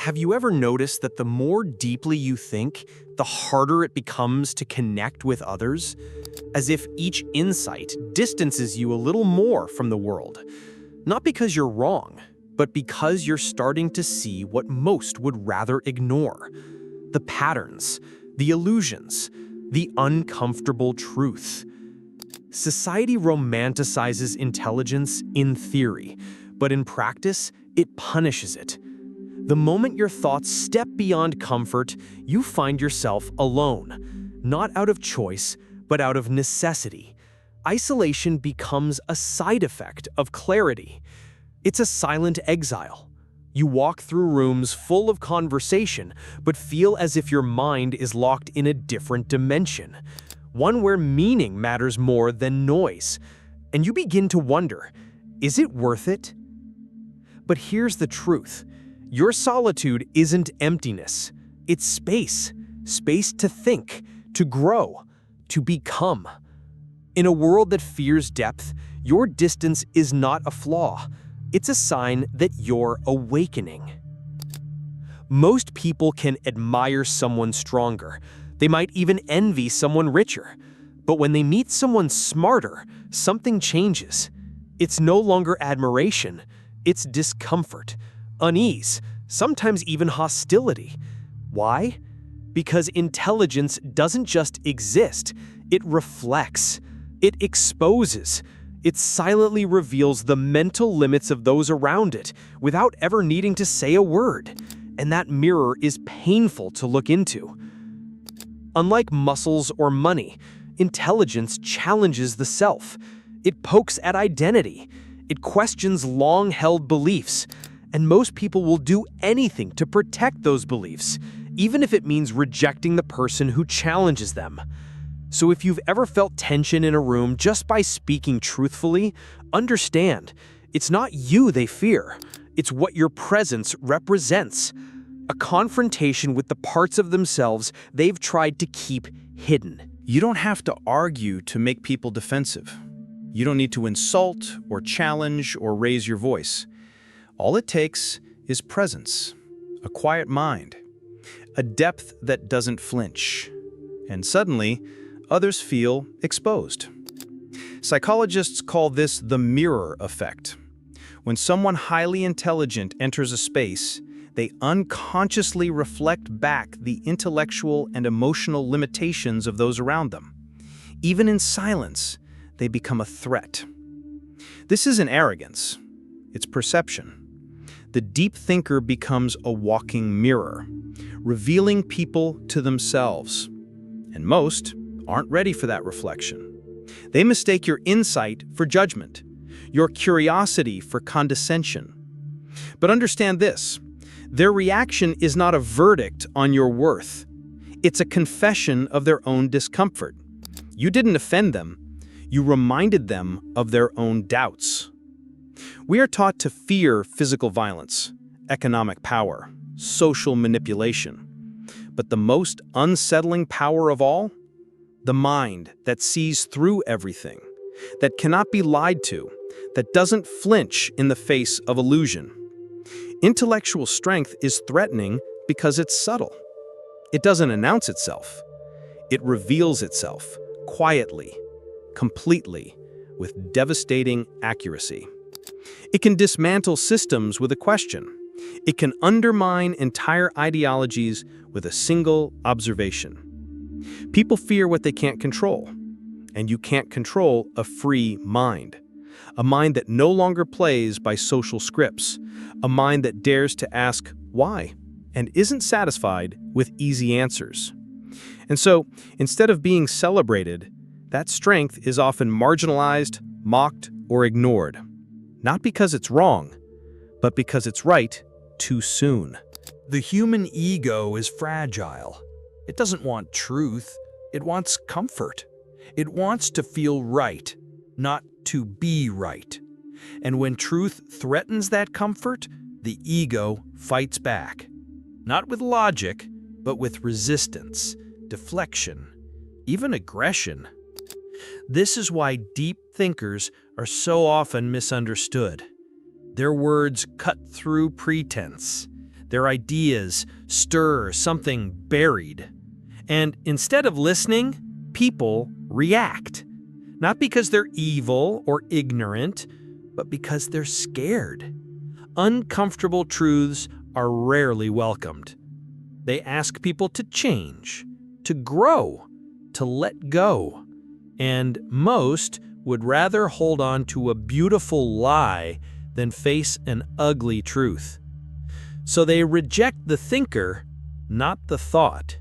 Have you ever noticed that the more deeply you think, the harder it becomes to connect with others? As if each insight distances you a little more from the world. Not because you're wrong, but because you're starting to see what most would rather ignore. The patterns, the illusions, the uncomfortable truth. Society romanticizes intelligence in theory, but in practice, it punishes it. The moment your thoughts step beyond comfort, you find yourself alone, not out of choice, but out of necessity. Isolation becomes a side effect of clarity. It's a silent exile. You walk through rooms full of conversation, but feel as if your mind is locked in a different dimension, one where meaning matters more than noise. And you begin to wonder, is it worth it? But here's the truth. Your solitude isn't emptiness. It's space. Space to think, to grow, to become. In a world that fears depth, your distance is not a flaw. It's a sign that you're awakening. Most people can admire someone stronger. They might even envy someone richer. But when they meet someone smarter, something changes. It's no longer admiration. It's discomfort, unease, sometimes even hostility. Why? Because intelligence doesn't just exist, it reflects, it exposes, it silently reveals the mental limits of those around it without ever needing to say a word. And that mirror is painful to look into. Unlike muscles or money, intelligence challenges the self. It pokes at identity. It questions long-held beliefs, and most people will do anything to protect those beliefs, even if it means rejecting the person who challenges them. So if you've ever felt tension in a room just by speaking truthfully, understand, it's not you they fear, it's what your presence represents. A confrontation with the parts of themselves they've tried to keep hidden. You don't have to argue to make people defensive. You don't need to insult or challenge or raise your voice. All it takes is presence, a quiet mind, a depth that doesn't flinch. And suddenly, others feel exposed. Psychologists call this the mirror effect. When someone highly intelligent enters a space, they unconsciously reflect back the intellectual and emotional limitations of those around them. Even in silence, they become a threat. This isn't arrogance, it's perception. The deep thinker becomes a walking mirror, revealing people to themselves. And most aren't ready for that reflection. They mistake your insight for judgment, your curiosity for condescension. But understand this, their reaction is not a verdict on your worth. It's a confession of their own discomfort. You didn't offend them. You reminded them of their own doubts. We are taught to fear physical violence, economic power, social manipulation. But the most unsettling power of all? The mind that sees through everything, that cannot be lied to, that doesn't flinch in the face of illusion. Intellectual strength is threatening because it's subtle. It doesn't announce itself. It reveals itself, quietly, completely, with devastating accuracy. It can dismantle systems with a question. It can undermine entire ideologies with a single observation. People fear what they can't control, and you can't control a free mind. A mind that no longer plays by social scripts, a mind that dares to ask why, and isn't satisfied with easy answers. And so, instead of being celebrated, that strength is often marginalized, mocked, or ignored. Not because it's wrong, but because it's right too soon. The human ego is fragile. It doesn't want truth. It wants comfort. It wants to feel right, not to be right. And when truth threatens that comfort, the ego fights back. Not with logic, but with resistance, deflection, even aggression. This is why deep thinkers are so often misunderstood. Their words cut through pretense. Their ideas stir something buried. And instead of listening, people react. Not because they're evil or ignorant, but because they're scared. Uncomfortable truths are rarely welcomed. They ask people to change, to grow, to let go. And most would rather hold on to a beautiful lie than face an ugly truth. So they reject the thinker, not the thought.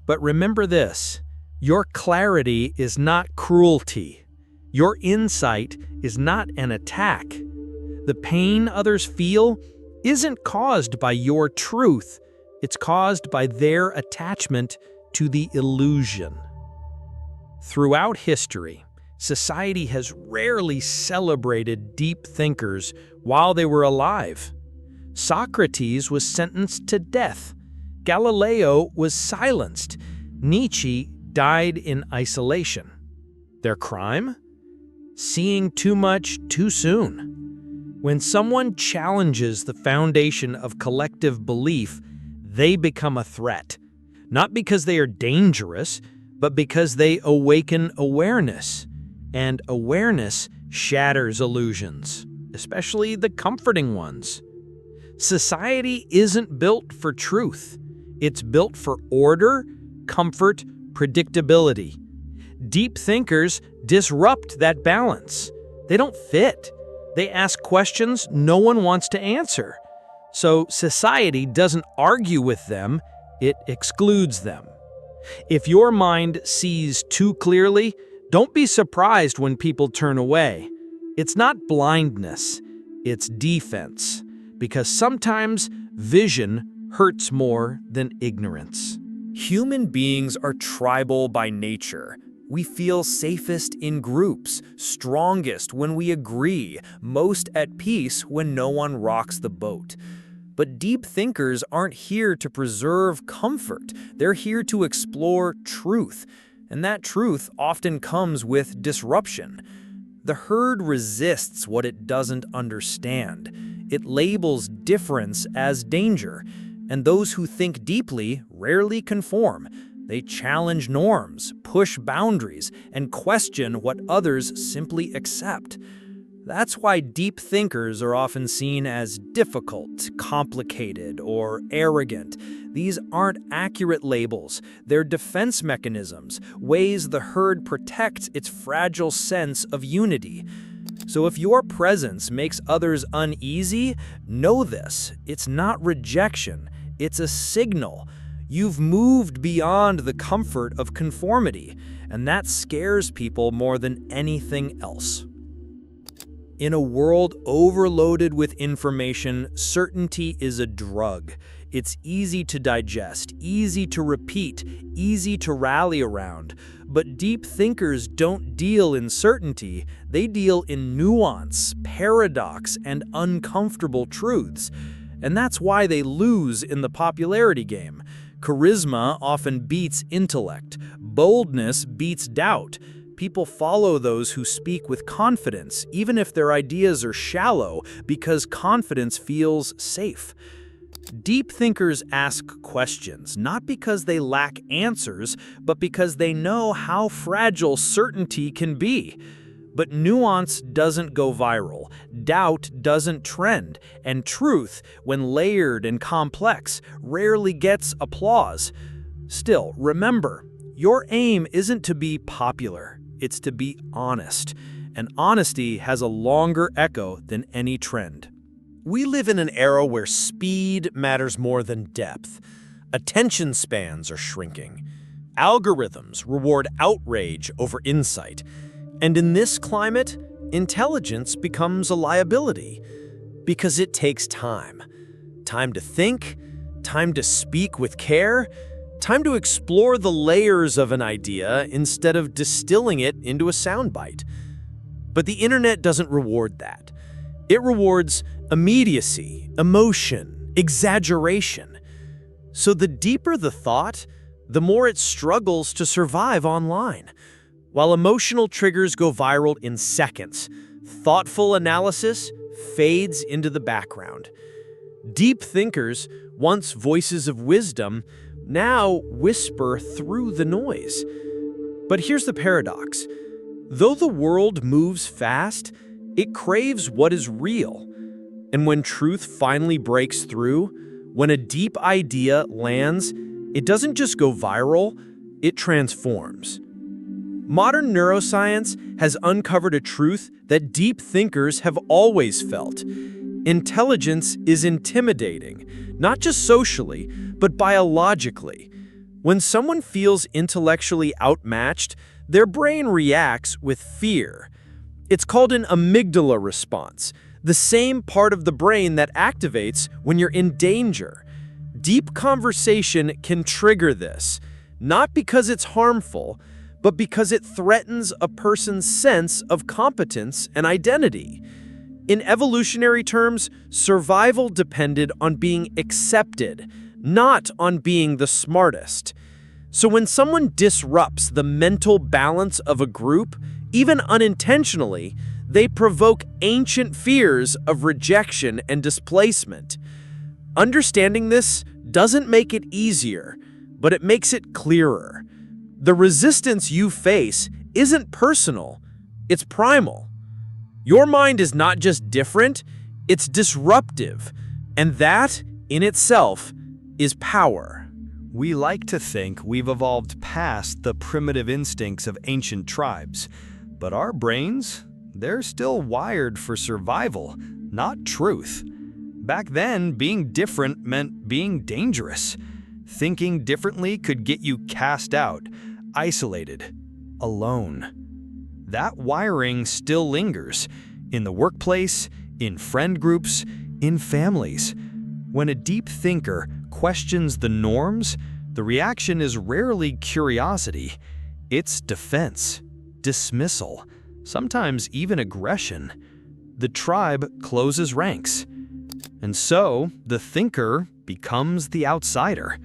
But remember this, your clarity is not cruelty. Your insight is not an attack. The pain others feel isn't caused by your truth. It's caused by their attachment to the illusion. Throughout history, society has rarely celebrated deep thinkers while they were alive. Socrates was sentenced to death. Galileo was silenced. Nietzsche died in isolation. Their crime? Seeing too much too soon. When someone challenges the foundation of collective belief, they become a threat. Not because they are dangerous, but because they awaken awareness. And awareness shatters illusions, especially the comforting ones. Society isn't built for truth. It's built for order, comfort, predictability. Deep thinkers disrupt that balance. They don't fit. They ask questions no one wants to answer. So society doesn't argue with them, it excludes them. If your mind sees too clearly, don't be surprised when people turn away. It's not blindness, it's defense. Because sometimes vision hurts more than ignorance. Human beings are tribal by nature. We feel safest in groups, strongest when we agree, most at peace when no one rocks the boat. But deep thinkers aren't here to preserve comfort. They're here to explore truth. And that truth often comes with disruption. The herd resists what it doesn't understand. It labels difference as danger, and those who think deeply rarely conform. They challenge norms, push boundaries, and question what others simply accept. That's why deep thinkers are often seen as difficult, complicated, or arrogant. These aren't accurate labels. They're defense mechanisms, ways the herd protects its fragile sense of unity. So if your presence makes others uneasy, know this. It's not rejection. It's a signal. You've moved beyond the comfort of conformity, and that scares people more than anything else. In a world overloaded with information, certainty is a drug. It's easy to digest, easy to repeat, easy to rally around. But deep thinkers don't deal in certainty, they deal in nuance, paradox, and uncomfortable truths. And that's why they lose in the popularity game. Charisma often beats intellect. Boldness beats doubt. People follow those who speak with confidence, even if their ideas are shallow, because confidence feels safe. Deep thinkers ask questions, not because they lack answers, but because they know how fragile certainty can be. But nuance doesn't go viral, doubt doesn't trend, and truth, when layered and complex, rarely gets applause. Still, remember, your aim isn't to be popular, it's to be honest. And honesty has a longer echo than any trend. We live in an era where speed matters more than depth. Attention spans are shrinking. Algorithms reward outrage over insight. And in this climate, intelligence becomes a liability because it takes time. Time to think, time to speak with care, time to explore the layers of an idea instead of distilling it into a soundbite. But the internet doesn't reward that. It rewards immediacy, emotion, exaggeration. So the deeper the thought, the more it struggles to survive online. While emotional triggers go viral in seconds, thoughtful analysis fades into the background. Deep thinkers, once voices of wisdom, now whisper through the noise. But here's the paradox. Though the world moves fast, it craves what is real. And when truth finally breaks through, when a deep idea lands, it doesn't just go viral, it transforms. Modern neuroscience has uncovered a truth that deep thinkers have always felt. Intelligence is intimidating, not just socially, but biologically. When someone feels intellectually outmatched, their brain reacts with fear. It's called an amygdala response, the same part of the brain that activates when you're in danger. Deep conversation can trigger this, not because it's harmful, but because it threatens a person's sense of competence and identity. In evolutionary terms, survival depended on being accepted, not on being the smartest. So when someone disrupts the mental balance of a group, even unintentionally, they provoke ancient fears of rejection and displacement. Understanding this doesn't make it easier, but it makes it clearer. The resistance you face isn't personal, it's primal. Your mind is not just different, it's disruptive, and that, in itself, is power. We like to think we've evolved past the primitive instincts of ancient tribes, but our brains, they're still wired for survival, not truth. Back then, being different meant being dangerous. Thinking differently could get you cast out, isolated, alone. That wiring still lingers in the workplace, in friend groups, in families. When a deep thinker questions the norms, the reaction is rarely curiosity. It's defense, dismissal, sometimes even aggression. The tribe closes ranks. And so, the thinker becomes the outsider.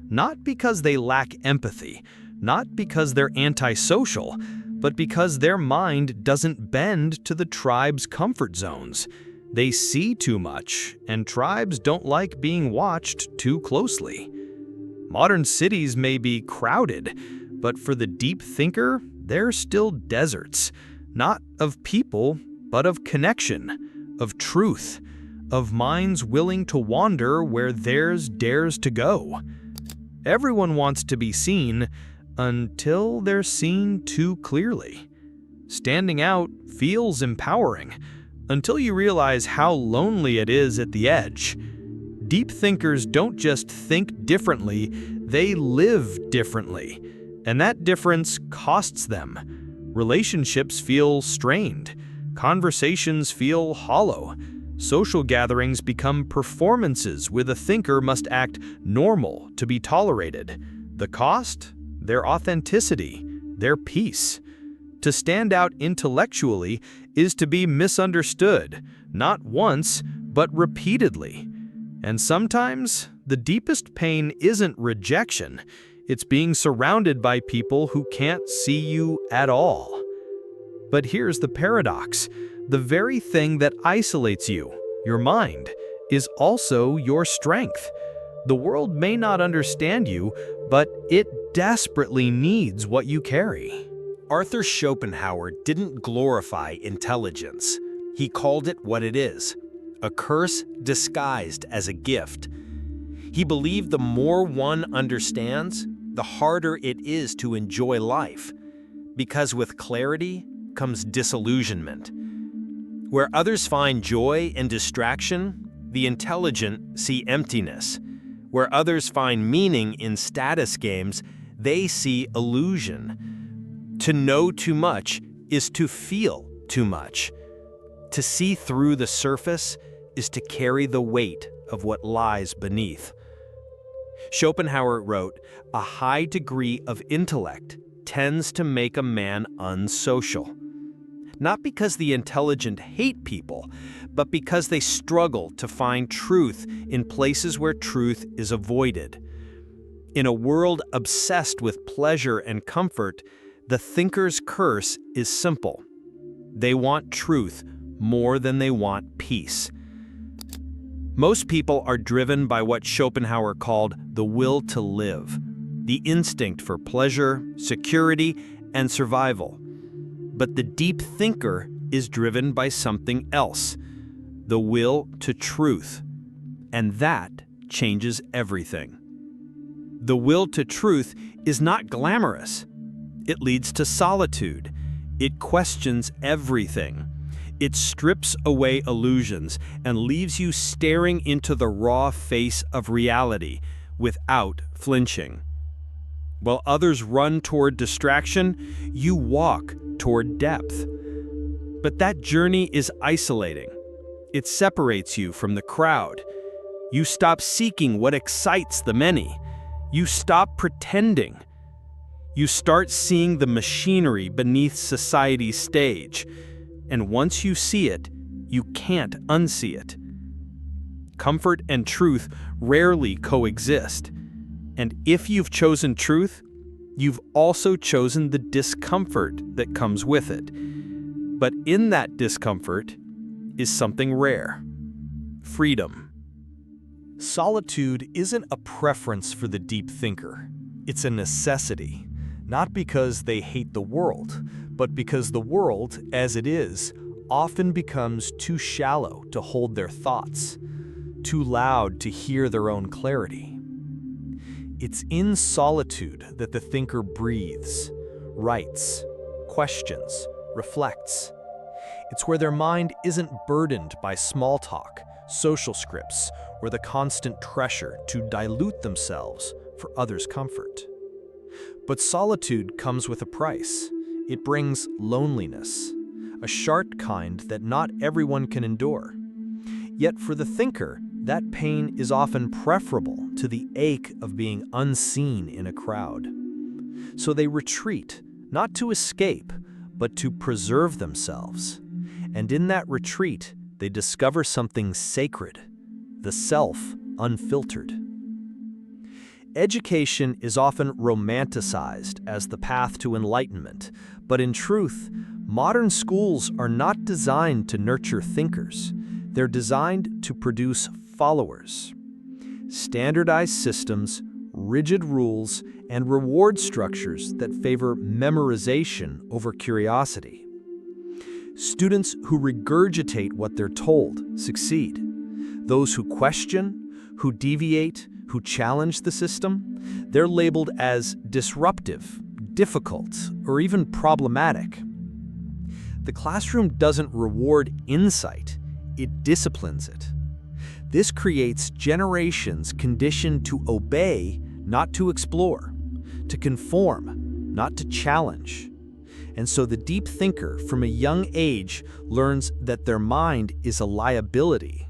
Not because they lack empathy, not because they're antisocial, but because their mind doesn't bend to the tribe's comfort zones. They see too much, and tribes don't like being watched too closely. Modern cities may be crowded, but for the deep thinker, they're still deserts, not of people, but of connection, of truth, of minds willing to wander where theirs dares to go. Everyone wants to be seen until they're seen too clearly. Standing out feels empowering until you realize how lonely it is at the edge. Deep thinkers don't just think differently, they live differently. And that difference costs them. Relationships feel strained. Conversations feel hollow. Social gatherings become performances where the thinker must act normal to be tolerated. The cost? Their authenticity, their peace. To stand out intellectually is to be misunderstood, not once, but repeatedly. And sometimes, the deepest pain isn't rejection. It's being surrounded by people who can't see you at all. But here's the paradox. The very thing that isolates you, your mind, is also your strength. The world may not understand you, but it desperately needs what you carry. Arthur Schopenhauer didn't glorify intelligence. He called it what it is, a curse disguised as a gift. He believed the more one understands, the harder it is to enjoy life, because with clarity comes disillusionment. Where others find joy and distraction, the intelligent see emptiness. Where others find meaning in status games, they see illusion. To know too much is to feel too much. To see through the surface is to carry the weight of what lies beneath. Schopenhauer wrote, "A high degree of intellect tends to make a man unsocial." Not because the intelligent hate people, but because they struggle to find truth in places where truth is avoided. In a world obsessed with pleasure and comfort, the thinker's curse is simple. They want truth more than they want peace. Most people are driven by what Schopenhauer called the will to live, the instinct for pleasure, security, and survival. But the deep thinker is driven by something else, the will to truth. And that changes everything. The will to truth is not glamorous. It leads to solitude. It questions everything. It strips away illusions and leaves you staring into the raw face of reality without flinching. While others run toward distraction, you walk toward depth. But that journey is isolating. It separates you from the crowd. You stop seeking what excites the many. You stop pretending. You start seeing the machinery beneath society's stage. And once you see it, you can't unsee it. Comfort and truth rarely coexist. And if you've chosen truth, you've also chosen the discomfort that comes with it. But in that discomfort is something rare: freedom. Solitude isn't a preference for the deep thinker. It's a necessity, not because they hate the world, but because the world, as it is, often becomes too shallow to hold their thoughts, too loud to hear their own clarity. It's in solitude that the thinker breathes, writes, questions, reflects. It's where their mind isn't burdened by small talk, social scripts, or the constant pressure to dilute themselves for others' comfort. But solitude comes with a price. It brings loneliness, a sharp kind that not everyone can endure. Yet for the thinker, that pain is often preferable to the ache of being unseen in a crowd. So they retreat, not to escape, but to preserve themselves. And in that retreat, they discover something sacred, the self unfiltered. Education is often romanticized as the path to enlightenment, but in truth, modern schools are not designed to nurture thinkers. They're designed to produce followers. Standardized systems, rigid rules, and reward structures that favor memorization over curiosity. Students who regurgitate what they're told succeed. Those who question, who deviate, who challenge the system, they're labeled as disruptive, difficult, or even problematic. The classroom doesn't reward insight, it disciplines it. This creates generations conditioned to obey, not to explore, to conform, not to challenge. And so the deep thinker from a young age learns that their mind is a liability,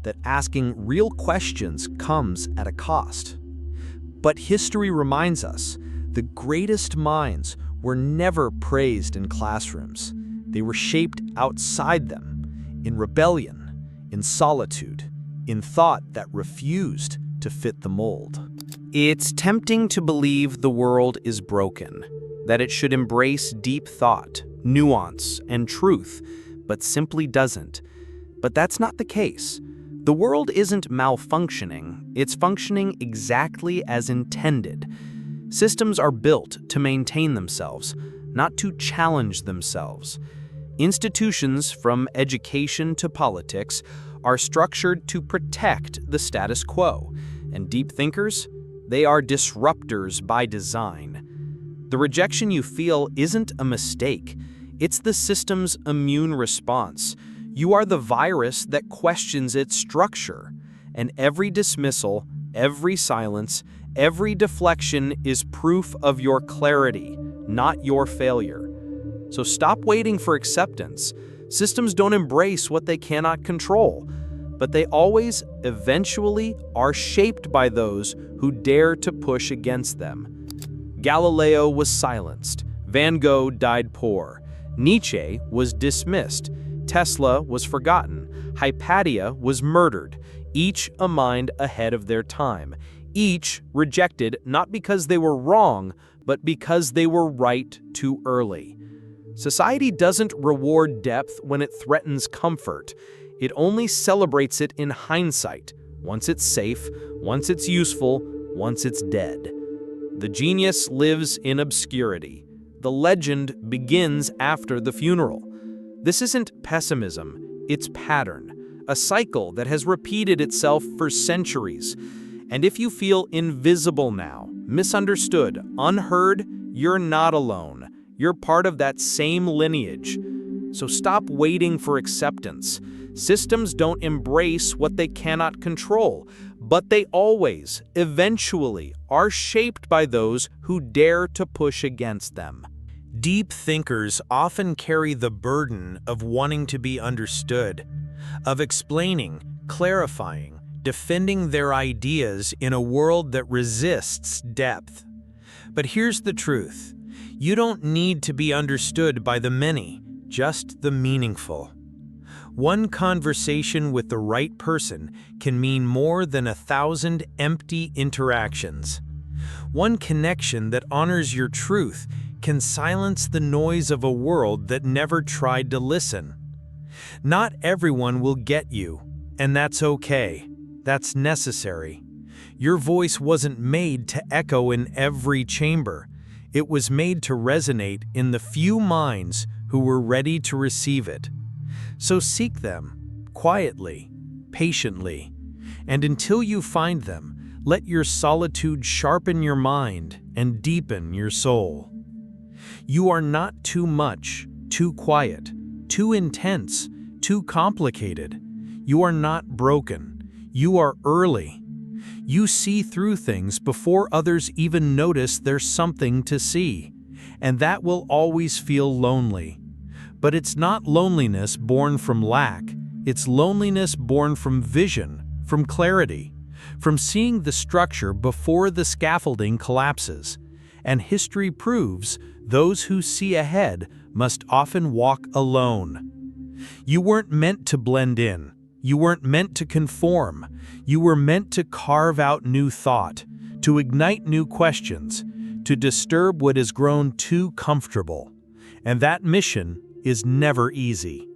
that asking real questions comes at a cost. But history reminds us, the greatest minds were never praised in classrooms. They were shaped outside them, in rebellion, in solitude, in thought that refused to fit the mold. It's tempting to believe the world is broken, that it should embrace deep thought, nuance, and truth, but simply doesn't. But that's not the case. The world isn't malfunctioning, it's functioning exactly as intended. Systems are built to maintain themselves, not to challenge themselves. Institutions, from education to politics, are structured to protect the status quo, and deep thinkers, they are disruptors by design. The rejection you feel isn't a mistake, it's the system's immune response. You are the virus that questions its structure, and every dismissal, every silence, every deflection is proof of your clarity, not your failure. So stop waiting for acceptance. Systems don't embrace what they cannot control, but they always, eventually, are shaped by those who dare to push against them. Galileo was silenced. Van Gogh died poor. Nietzsche was dismissed. Tesla was forgotten. Hypatia was murdered. Each a mind ahead of their time. Each rejected not because they were wrong, but because they were right too early. Society doesn't reward depth when it threatens comfort. It only celebrates it in hindsight, Once it's safe, once it's useful, once it's dead. The genius lives in obscurity. The legend begins after the funeral. This isn't pessimism, it's pattern, a cycle that has repeated itself for centuries. And if you feel invisible now, misunderstood, unheard, you're not alone. You're part of that same lineage. So stop waiting for acceptance. Systems don't embrace what they cannot control, but they always, eventually, are shaped by those who dare to push against them. Deep thinkers often carry the burden of wanting to be understood, of explaining, clarifying, defending their ideas in a world that resists depth. But here's the truth. You don't need to be understood by the many, just the meaningful. One conversation with the right person can mean more than 1,000 empty interactions. One connection that honors your truth can silence the noise of a world that never tried to listen. Not everyone will get you, and that's okay. That's necessary. Your voice wasn't made to echo in every chamber. It was made to resonate in the few minds who were ready to receive it. So seek them, quietly, patiently, and until you find them, let your solitude sharpen your mind and deepen your soul. You are not too much, too quiet, too intense, too complicated. You are not broken. You are early. You see through things before others even notice there's something to see, and that will always feel lonely. But it's not loneliness born from lack. It's loneliness born from vision, from clarity, from seeing the structure before the scaffolding collapses. And history proves those who see ahead must often walk alone. You weren't meant to blend in. You weren't meant to conform. You were meant to carve out new thought, to ignite new questions, to disturb what has grown too comfortable. And that mission is never easy.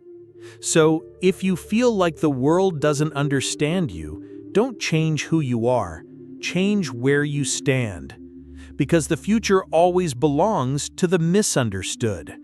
So, if you feel like the world doesn't understand you, don't change who you are. Change where you stand. Because the future always belongs to the misunderstood.